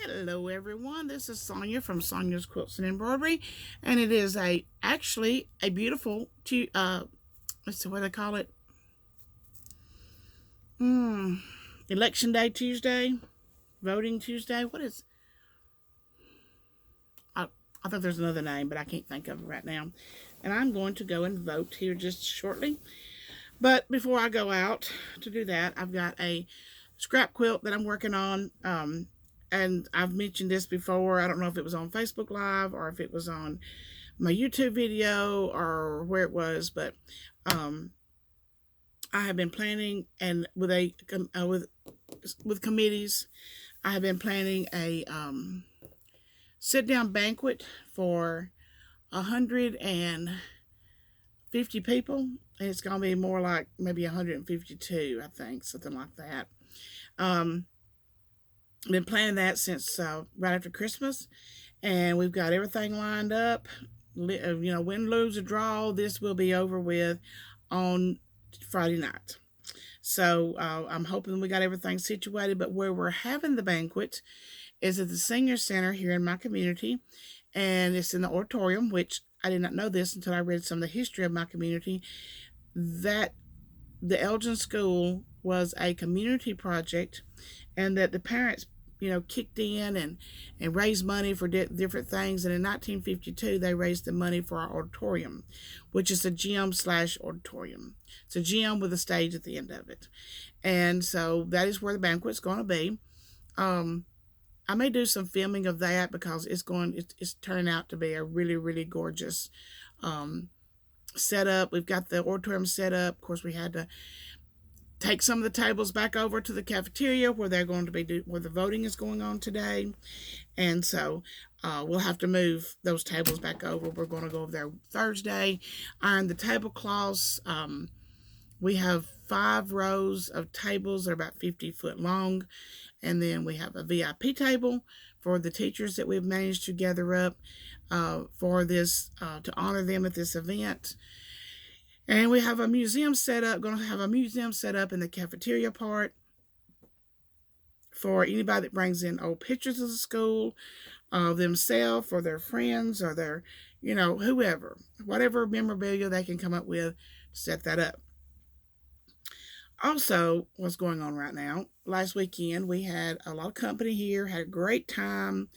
Hello everyone, this is Sonia from Sonia's Quilts and Embroidery, and it is actually a beautiful let's see what they call it, Election Day Tuesday, Voting Tuesday. What is? I thought there's another name, but I can't think of it right now. And I'm going to go and vote here just shortly. But before I go out to do that, I've got a scrap quilt that I'm working on. And I've mentioned this before. I don't know if it was on Facebook Live or if it was on my YouTube video or where it was, but I have been planning, and with committees, I have been planning a sit down banquet for 150 people, and it's gonna be more like maybe 152, I think, something like that. Been planning that since right after Christmas, and we've got everything lined up. Win, lose, or draw, this will be over with on Friday night. So I'm hoping we got everything situated. But where we're having the banquet is at the senior center here in my community, and it's in the auditorium, which I did not know this until I read some of the history of my community, that the Elgin School was a community project, and that the parents kicked in and raised money for different things. And in 1952, they raised the money for our auditorium, which is a gym slash auditorium. It's a gym with a stage at the end of it. And so that is where the banquet's going to be. I may do some filming of that because it's turning out to be a really, really gorgeous setup. We've got the auditorium set up. Of course, we had to take some of the tables back over to the cafeteria where they're going to be where the voting is going on today, and so we'll have to move those tables back over. We're going to go over there Thursday, iron the tablecloths. We have 5 rows of tables that are about 50 foot long, and then we have a VIP table for the teachers that we've managed to gather up for this to honor them at this event. And we have a museum set up, going to have a museum set up in the cafeteria part for anybody that brings in old pictures of the school, of themselves or their friends or their, whoever, whatever memorabilia they can come up with to set that up. Also, what's going on right now, last weekend we had a lot of company here, had a great time.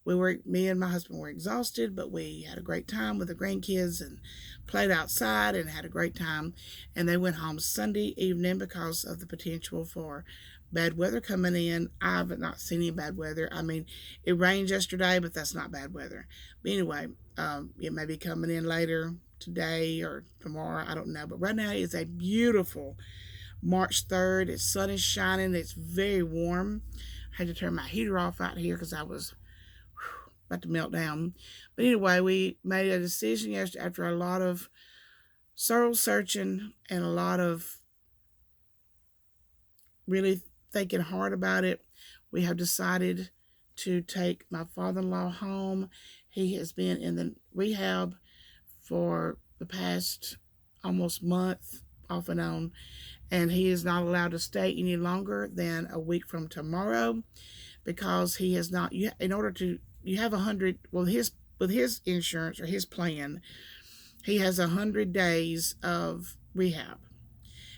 Me and my husband were exhausted, but we had a great time with the grandkids and played outside and had a great time. And they went home Sunday evening because of the potential for bad weather coming in. I've not seen any bad weather. I mean, it rained yesterday, but that's not bad weather. But anyway, it may be coming in later today or tomorrow. I don't know. But right now it's a beautiful March 3rd. The sun is shining. It's very warm. I had to turn my heater off out here because I was about to melt down. But anyway, we made a decision yesterday after a lot of soul searching and a lot of really thinking hard about it. We have decided to take my father-in-law home. He has been in the rehab for the past almost month, off and on, and he is not allowed to stay any longer than a week from tomorrow because he has not, in order to, you have 100, well, with his insurance or his plan, he has 100 days of rehab.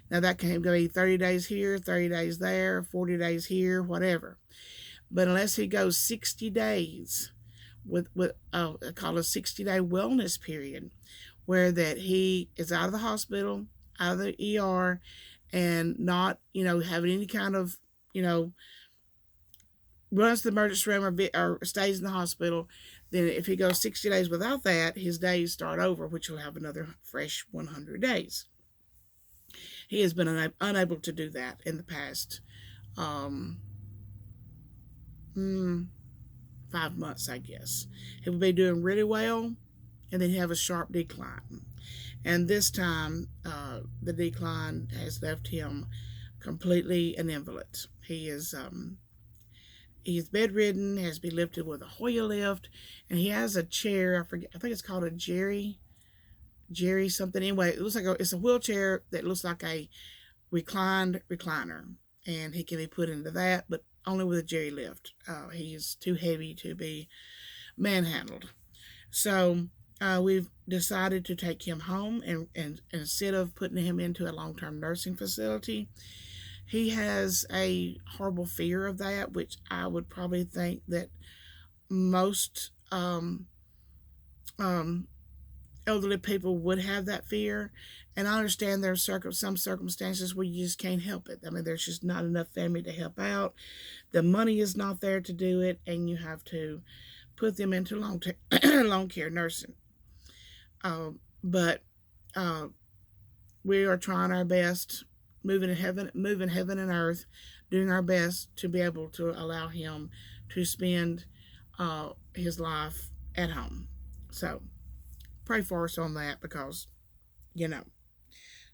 Now that can be 30 days here, 30 days there, 40 days here, whatever. But unless he goes 60 days with I call a 60-day wellness period, where that he is out of the hospital, out of the ER, and not, having any kind of, runs to the emergency room or stays in the hospital, then if he goes 60 days without that, his days start over, which will have another fresh 100 days. He has been unable to do that in the past 5 months, I guess. He will be doing really well, and then have a sharp decline. And this time, the decline has left him completely an invalid. He is he's bedridden, has been lifted with a Hoya lift, and he has a chair. I think it's called a Jerry something. Anyway, it looks like it's a wheelchair that looks like a recliner, and he can be put into that. But only with a jerry lift. He is too heavy to be manhandled. So we've decided to take him home, and instead of putting him into a long-term nursing facility, he has a horrible fear of that, which I would probably think that most um, elderly people would have that fear. And I understand there are some circumstances where you just can't help it. I mean, there's just not enough family to help out. The money is not there to do it, and you have to put them into long care nursing. But uh, we are trying our best, moving heaven and earth, doing our best to be able to allow him to spend his life at home. So pray for us on that, because you know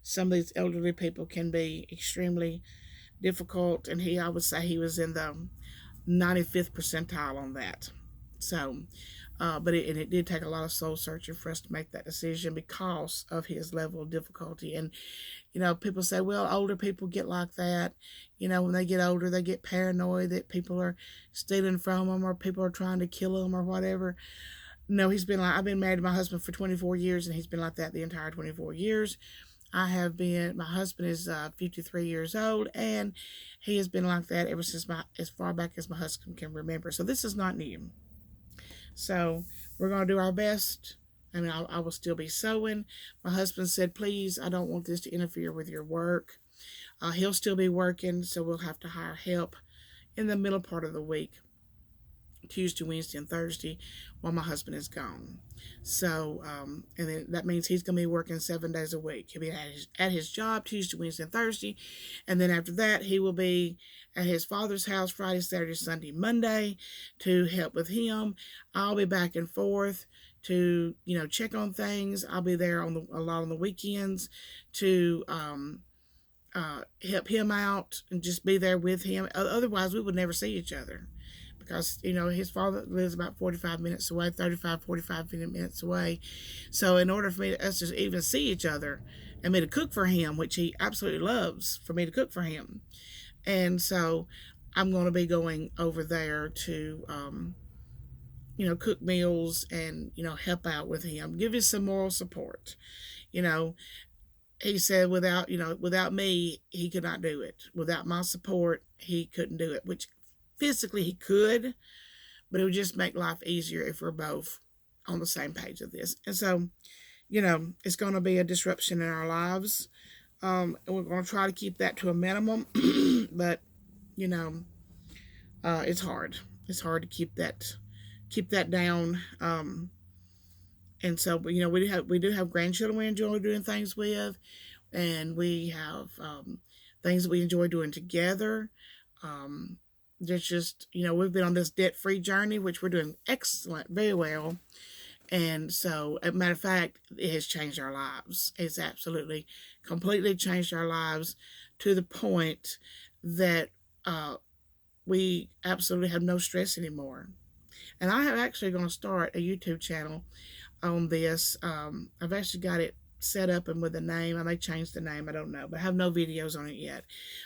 some of these elderly people can be extremely difficult, and I would say he was in the 95th percentile on that. So, but it did take a lot of soul searching for us to make that decision because of his level of difficulty. And people say, well, older people get like that. When they get older, they get paranoid that people are stealing from them, or people are trying to kill them, or whatever. No, I've been married to my husband for 24 years, and he's been like that the entire 24 years. My husband is 53 years old, and he has been like that ever since as far back as my husband can remember. So this is not new. So we're going to do our best. I mean, I will still be sewing. My husband said, please, I don't want this to interfere with your work. He'll still be working, so we'll have to hire help in the middle part of the week, Tuesday, Wednesday, and Thursday, while my husband is gone. So, and then that means he's going to be working 7 days a week. He'll be at his job Tuesday, Wednesday, and Thursday. And then after that, he will be at his father's house Friday, Saturday, Sunday, Monday to help with him. I'll be back and forth to, check on things. I'll be there a lot on the weekends to help him out and just be there with him. Otherwise, we would never see each other, because his father lives about 45 minutes away, 45 minutes away. So in order for us to even see each other and me to cook for him, which he absolutely loves for me to cook for him, and so I'm going to be going over there to cook meals and help out with him, give him some moral support. He said without me, he could not do it. Without my support, he couldn't do it, which physically he could, but it would just make life easier if we're both on the same page of this. And so, it's going to be a disruption in our lives. And we're going to try to keep that to a minimum, but, it's hard. It's hard to keep that down. And so, we do have grandchildren we enjoy doing things with, and we have things that we enjoy doing together. There's just, we've been on this debt-free journey, which we're doing excellent, very well. And so, as a matter of fact, it has changed our lives. It's absolutely, completely changed our lives to the point that we absolutely have no stress anymore. And I have actually going to start a YouTube channel on this. I've actually got it set up and with a name. I may change the name, I don't know, but I have no videos on it yet.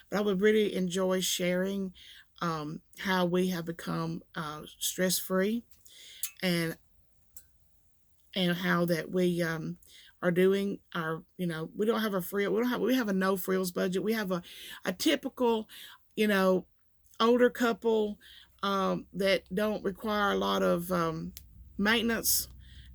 But I would really enjoy sharing how we have become stress-free, and how that we are doing our, we don't have a frill, we have a no frills budget. We have a typical, older couple that don't require a lot of maintenance,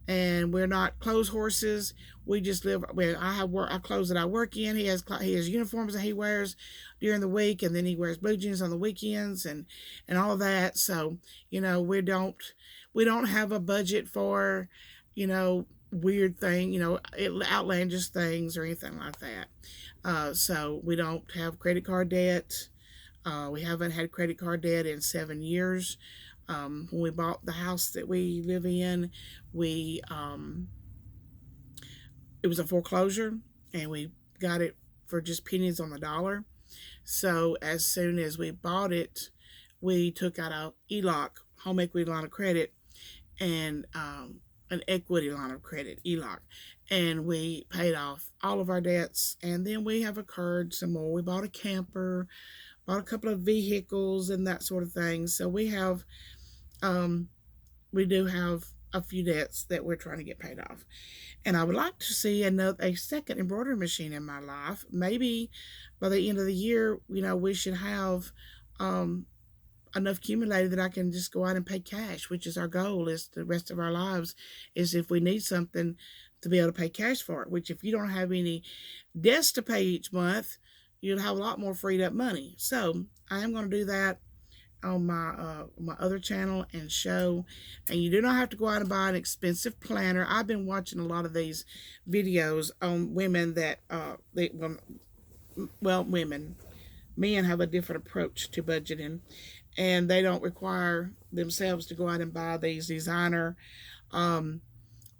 and we're not clothes horses. We just live. I have clothes that I work in. He has uniforms that he wears during the week, and then he wears blue jeans on the weekends, and all that. So we don't have a budget for weird thing, outlandish things or anything like that. So we don't have credit card debt. We haven't had credit card debt in 7 years. When we bought the house that we live in, it was a foreclosure, and we got it for just pennies on the dollar. So as soon as we bought it, we took out a ELOC, home equity line of credit, and an equity line of credit, ELOC, and we paid off all of our debts. And then we have incurred some more. We bought a camper. bought a couple of vehicles and that sort of thing. So um, we do have a few debts that we're trying to get paid off. And I would like to see a second embroidery machine in my life. Maybe by the end of the year, we should have um, enough accumulated that I can just go out and pay cash, which is our goal. Is the rest of our lives is if we need something to be able to pay cash for it. Which if you don't have any debts to pay each month, you'll have a lot more freed up money. So I am going to do that on my other channel and show. And you do not have to go out and buy an expensive planner. I've been watching a lot of these videos on women that women, men have a different approach to budgeting, and they don't require themselves to go out and buy these designer um,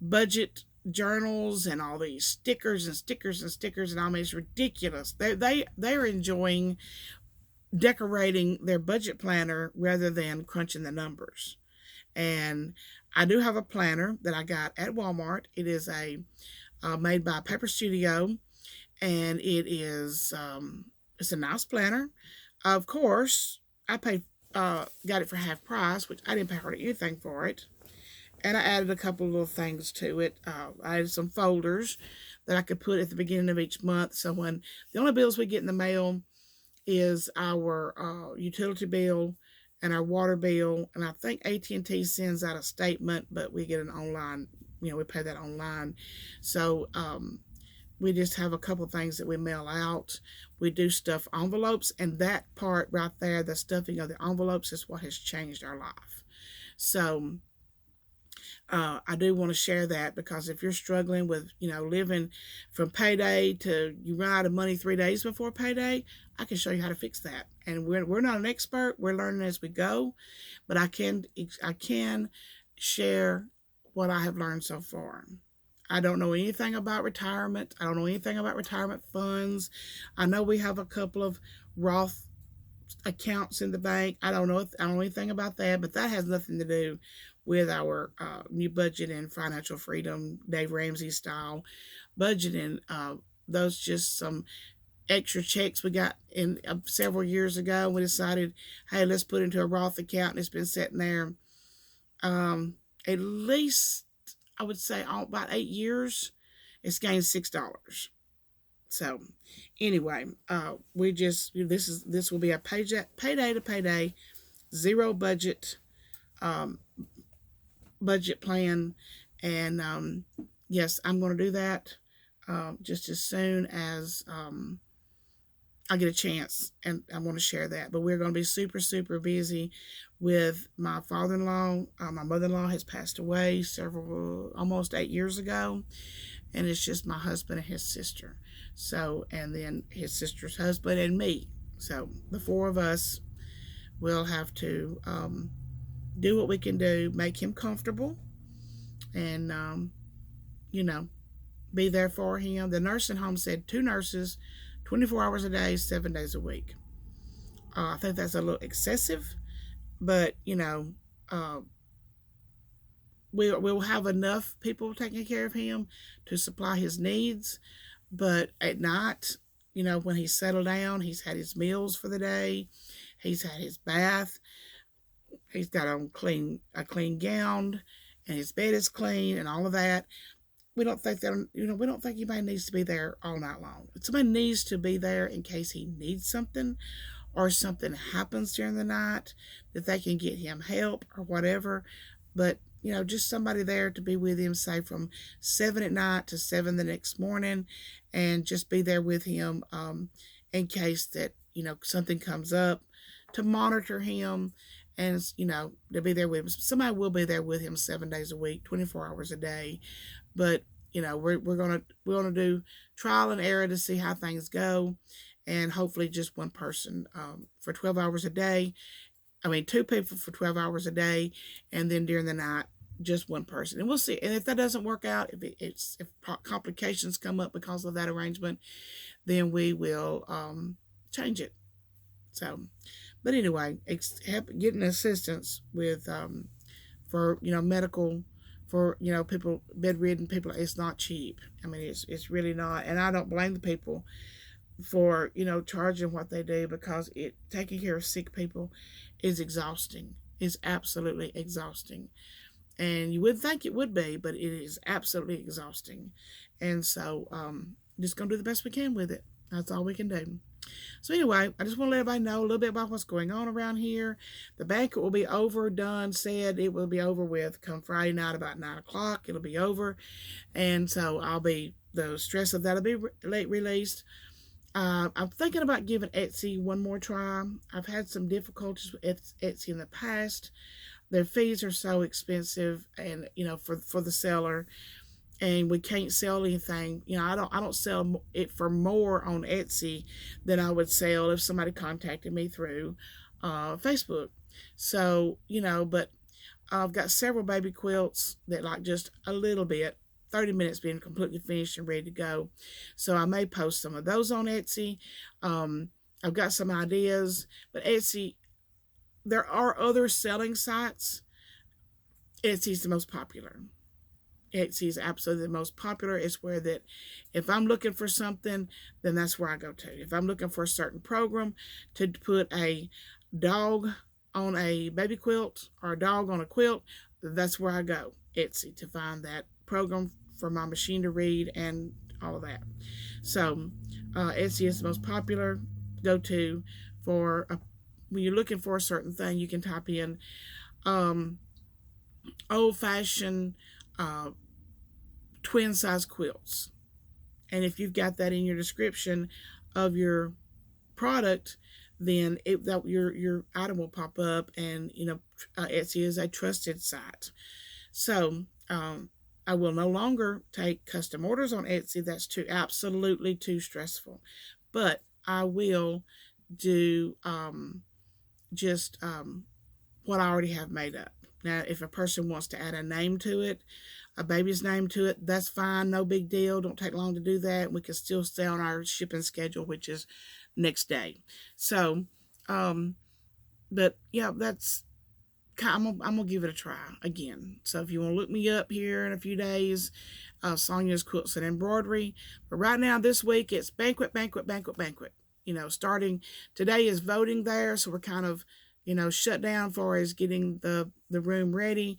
budget journals and all these stickers and stickers and stickers, and I mean it's ridiculous. They're enjoying decorating their budget planner rather than crunching the numbers. And I do have a planner that I got at Walmart. It is a made by Paper Studio, and it's a nice planner. Of course, I paid got it for half price, which I didn't pay hardly anything for it. And I added a couple of little things to it. I added some folders that I could put at the beginning of each month. So when the only bills we get in the mail is our utility bill and our water bill, and I think AT&T sends out a statement, but we get an online. We pay that online. So we just have a couple of things that we mail out. We do stuff envelopes, and that part right there, the stuffing of the envelopes, is what has changed our life. So I do want to share that, because if you're struggling with, living from payday to you run out of money 3 days before payday, I can show you how to fix that. And we're not an expert. We're learning as we go, but I can share what I have learned so far. I don't know anything about retirement. I don't know anything about retirement funds. I know we have a couple of Roth accounts in the bank. I don't know anything about that, but that has nothing to do with our new budget and financial freedom, Dave Ramsey style budgeting. Those just some extra checks we got in several years ago. We decided, hey, let's put it into a Roth account, and it's been sitting there at least, I would say, about 8 years. It's gained $6. So anyway, this will be a payday to payday, zero budget plan. And yes, I'm going to do that just as soon as I get a chance, and I want to share that. But we're going to be super, super busy with my father-in-law. My mother-in-law has passed away almost 8 years ago, and it's just my husband and his sister. So, and then his sister's husband and me. So the four of us will have to do what we can do, make him comfortable, and be there for him. The nursing home said 2 nurses, 24 hours a day, 7 days a week. I think that's a little excessive, but we'll have enough people taking care of him to supply his needs. But at night, when he's settled down, he's had his meals for the day, he's had his bath, he's got on a clean gown, and his bed is clean, and all of that. We don't think anybody needs to be there all night long. Somebody needs to be there in case he needs something, or something happens during the night, that they can get him help or whatever. But just somebody there to be with him, say from 7 at night to 7 the next morning, and just be there with him in case that something comes up, to monitor him, and to be there with him. Somebody will be there with him 7 days a week, 24 hours a day. But we're gonna do trial and error to see how things go, and hopefully just one person for 12 hours a day. I mean, two people for 12 hours a day, and then during the night, just one person. And we'll see. And if that doesn't work out, if complications come up because of that arrangement, then we will change it. So, but anyway, getting assistance with for medical, for people, bedridden people, it's not cheap. I mean, it's really not. And I don't blame the people for, charging what they do, because it taking care of sick people is exhausting. It's absolutely exhausting. And you wouldn't think it would be, but it is absolutely exhausting. And so, just gonna do the best we can with it. That's all we can do. So anyway, I just want to let everybody know a little bit about what's going on around here. The banquet will be over, done, said it will be over with come Friday night about 9 o'clock. It'll be over, and so the stress of that'll be late released. I'm thinking about giving Etsy one more try. I've had some difficulties with Etsy in the past. Their fees are so expensive, and for the seller, and we can't sell anything. I don't sell it for more on Etsy than I would sell if somebody contacted me through Facebook. So but I've got several baby quilts that like just a little bit. 30 minutes being completely finished and ready to go. So I may post some of those on Etsy. Um, I've got some ideas, but Etsy, there are other selling sites. Etsy's the most popular. Etsy is absolutely the most popular. It's where that if I'm looking for something, then that's where I go to. If I'm looking for a certain program to put a dog on a baby quilt or a dog on a quilt, that's where I go. Etsy, to find that program for my machine to read and all of that. So Etsy is the most popular go to for when you're looking for a certain thing. You can type in um, old fashioned twin size quilts. And if you've got that in your description of your product, then your item will pop up, and Etsy is a trusted site. So I will no longer take custom orders on Etsy. That's absolutely too stressful. But I will do just what I already have made up. Now, if a person wants to add a name to it, a baby's name to it, that's fine. No big deal. Don't take long to do that. We can still stay on our shipping schedule, which is next day. So, but yeah, I'm gonna give it a try again. So if you want to look me up here in a few days, Sonia's Quilts and Embroidery. But right now, this week, it's banquet, banquet, banquet, banquet. Starting today is voting there, so we're kind of shut down for as getting the room ready.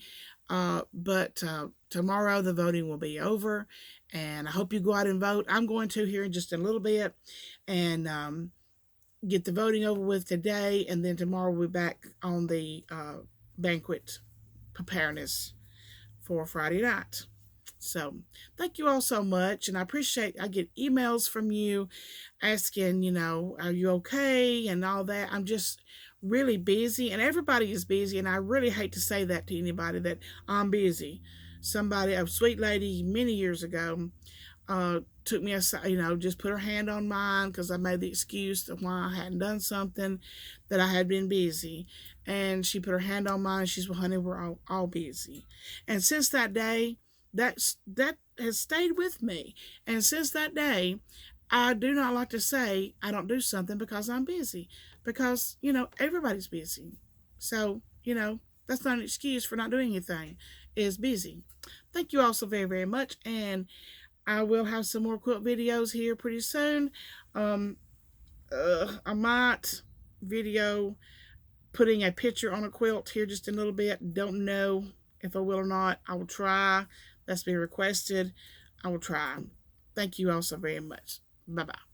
But tomorrow the voting will be over, and I hope you go out and vote. I'm going to here in just a little bit, and get the voting over with today, and then tomorrow we'll be back on the banquet preparedness for Friday night. So thank you all so much, and I get emails from you asking, are you okay and all that. I'm just really busy, and everybody is busy, and I really hate to say that to anybody, that I'm busy. Somebody, a sweet lady many years ago, took me aside, just put her hand on mine because I made the excuse of why I hadn't done something, that I had been busy. And she put her hand on mine and she's, well, honey, we're all busy. And since that day, that has stayed with me. And since that day, I do not like to say I don't do something because I'm busy, because, everybody's busy. So, that's not an excuse for not doing anything, is busy. Thank you all so very, very much. And I will have some more quilt videos here pretty soon. I might video putting a picture on a quilt here just in a little bit. Don't know if I will or not. I will try. That's been requested. I will try. Thank you all so very much. Bye bye.